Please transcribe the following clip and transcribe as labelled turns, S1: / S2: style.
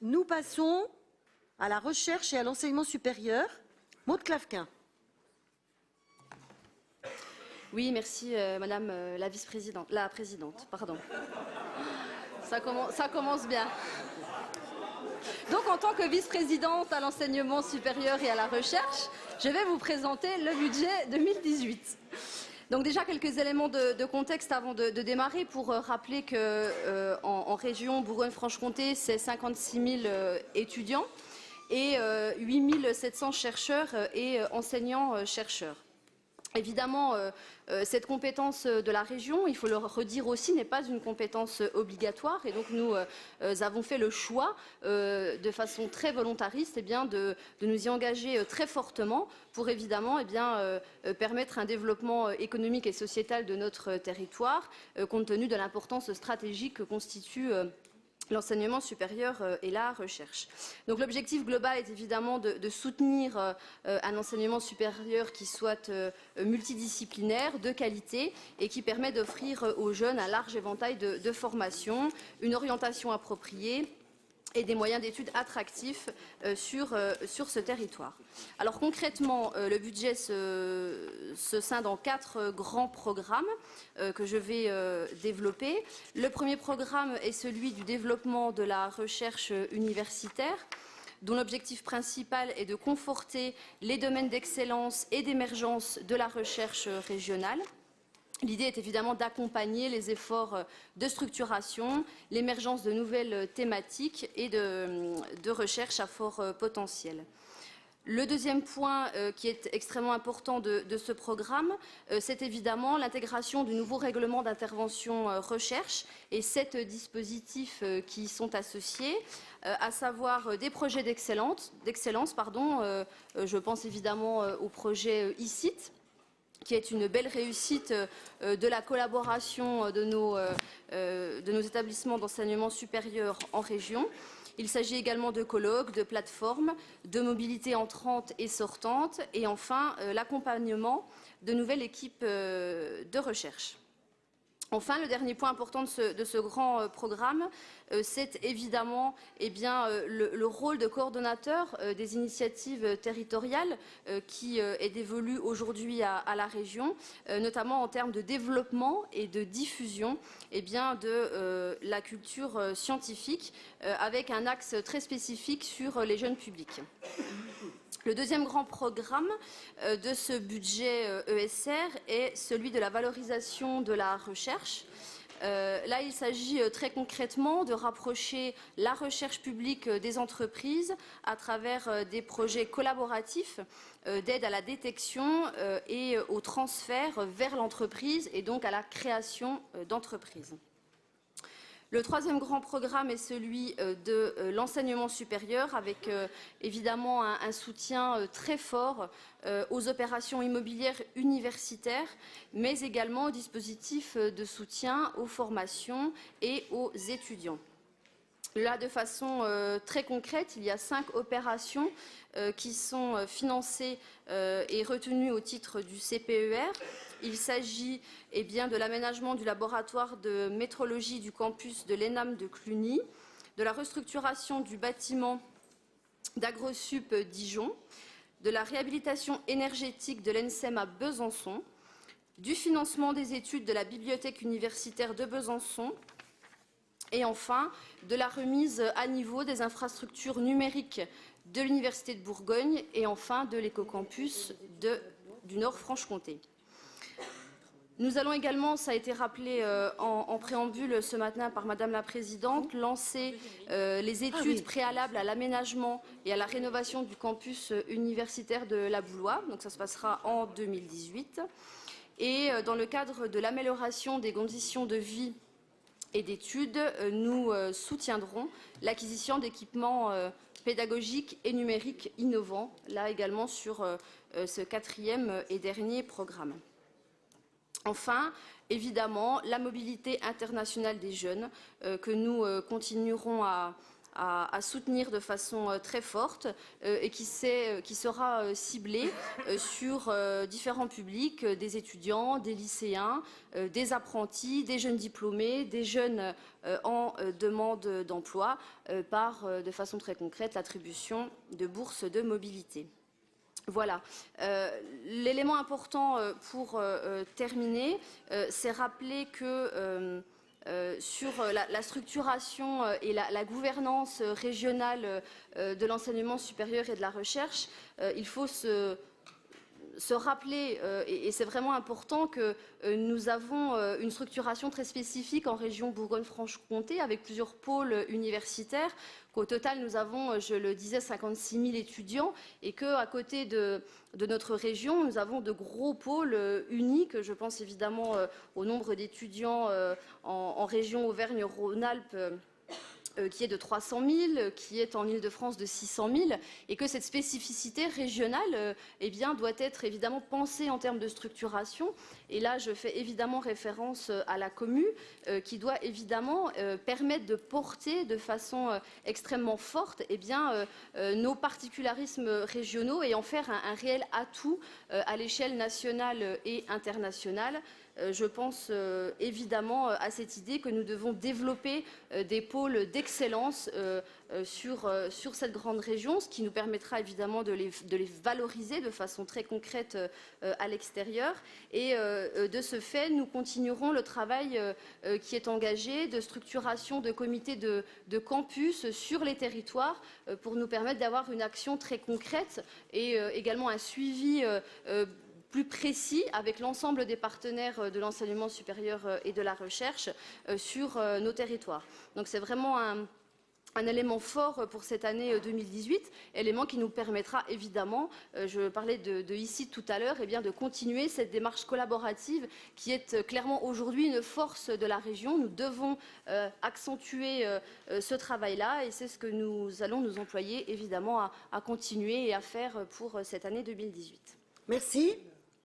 S1: Nous passons à la recherche et à l'enseignement supérieur. Maude Clavquin.
S2: Oui, merci Madame la vice-présidente, la présidente, pardon. Ça commence bien. Donc en tant que vice-présidente à l'enseignement supérieur et à la recherche, je vais vous présenter le budget 2018. Donc déjà quelques éléments de contexte avant de démarrer pour rappeler que en région Bourgogne-Franche-Comté, c'est 56 000 étudiants et 8 700 chercheurs et enseignants-chercheurs. Évidemment, cette compétence de la région, il faut le redire aussi, n'est pas une compétence obligatoire. Et donc nous avons fait le choix, de façon très volontariste, de nous y engager très fortement pour évidemment permettre un développement économique et sociétal de notre territoire, compte tenu de l'importance stratégique que constitue l'enseignement supérieur et la recherche. Donc l'objectif global est évidemment de soutenir un enseignement supérieur qui soit multidisciplinaire, de qualité et qui permet d'offrir aux jeunes un large éventail de formations, une orientation appropriée et des moyens d'études attractifs sur ce territoire. Alors concrètement, le budget se scinde en 4 grands programmes que je vais développer. Le premier programme est celui du développement de la recherche universitaire, dont l'objectif principal est de conforter les domaines d'excellence et d'émergence de la recherche régionale. L'idée est évidemment d'accompagner les efforts de structuration, l'émergence de nouvelles thématiques et de recherche à fort potentiel. Le deuxième point qui est extrêmement important de ce programme, c'est évidemment l'intégration du nouveau règlement d'intervention recherche et 7 dispositifs qui y sont associés, à savoir des projets d'excellence. Je pense évidemment au projet ICIT, qui est une belle réussite de la collaboration de nos établissements d'enseignement supérieur en région. Il s'agit également de colloques, de plateformes, de mobilité entrante et sortante, et enfin l'accompagnement de nouvelles équipes de recherche. Enfin, le dernier point important de ce grand programme, c'est évidemment le rôle de coordonnateur des initiatives territoriales qui est dévolu aujourd'hui à la région, notamment en termes de développement et de diffusion de la culture scientifique, avec un axe très spécifique sur les jeunes publics. Le deuxième grand programme de ce budget ESR est celui de la valorisation de la recherche. Là, il s'agit très concrètement de rapprocher la recherche publique des entreprises à travers des projets collaboratifs d'aide à la détection et au transfert vers l'entreprise et donc à la création d'entreprises. Le troisième grand programme est celui de l'enseignement supérieur avec évidemment un soutien très fort aux opérations immobilières universitaires, mais également aux dispositifs de soutien aux formations et aux étudiants. Là, de façon très concrète, il y a 5 opérations qui sont financées et retenues au titre du CPER. Il s'agit de l'aménagement du laboratoire de métrologie du campus de l'ENAM de Cluny, de la restructuration du bâtiment d'AgroSup Dijon, de la réhabilitation énergétique de l'ENSEM à Besançon, du financement des études de la bibliothèque universitaire de Besançon, et enfin de la remise à niveau des infrastructures numériques de l'Université de Bourgogne et enfin de l'écocampus du Nord-Franche-Comté. Nous allons également, ça a été rappelé en préambule ce matin par Madame la Présidente, lancer les études préalables à l'aménagement et à la rénovation du campus universitaire de la Boulois. Donc ça se passera en 2018. Et dans le cadre de l'amélioration des conditions de vie et d'études, nous soutiendrons l'acquisition d'équipements pédagogiques et numériques innovants, là également sur ce 4e et dernier programme. Enfin, évidemment, la mobilité internationale des jeunes que nous continuerons à à soutenir de façon très forte et qui sera ciblée sur différents publics, des étudiants, des lycéens, des apprentis, des jeunes diplômés, des jeunes en demande d'emploi, par de façon très concrète l'attribution de bourses de mobilité. Voilà. L'élément important pour terminer, c'est rappeler que sur la structuration et la gouvernance régionale de l'enseignement supérieur et de la recherche, il faut se rappeler, et c'est vraiment important, que nous avons une structuration très spécifique en région Bourgogne-Franche-Comté avec plusieurs pôles universitaires, qu'au total nous avons, je le disais, 56 000 étudiants et qu'à côté de notre région, nous avons de gros pôles uniques. Je pense évidemment au nombre d'étudiants en région Auvergne-Rhône-Alpes, qui est de 300 000, qui est en Île-de-France de 600 000, et que cette spécificité régionale doit être évidemment pensée en termes de structuration. Et là, je fais évidemment référence à la commu, qui doit évidemment permettre de porter de façon extrêmement forte nos particularismes régionaux et en faire un réel atout à l'échelle nationale et internationale. Je pense évidemment à cette idée que nous devons développer des pôles d'excellence sur cette grande région, ce qui nous permettra évidemment de les valoriser de façon très concrète à l'extérieur. Et de ce fait, nous continuerons le travail qui est engagé de structuration de comités de campus sur les territoires pour nous permettre d'avoir une action très concrète et également un suivi plus précis avec l'ensemble des partenaires de l'enseignement supérieur et de la recherche sur nos territoires. Donc c'est vraiment un élément fort pour cette année 2018, élément qui nous permettra évidemment, je parlais de ici tout à l'heure, de continuer cette démarche collaborative qui est clairement aujourd'hui une force de la région. Nous devons accentuer ce travail-là et c'est ce que nous allons nous employer évidemment à continuer et à faire pour cette année 2018.
S1: Merci.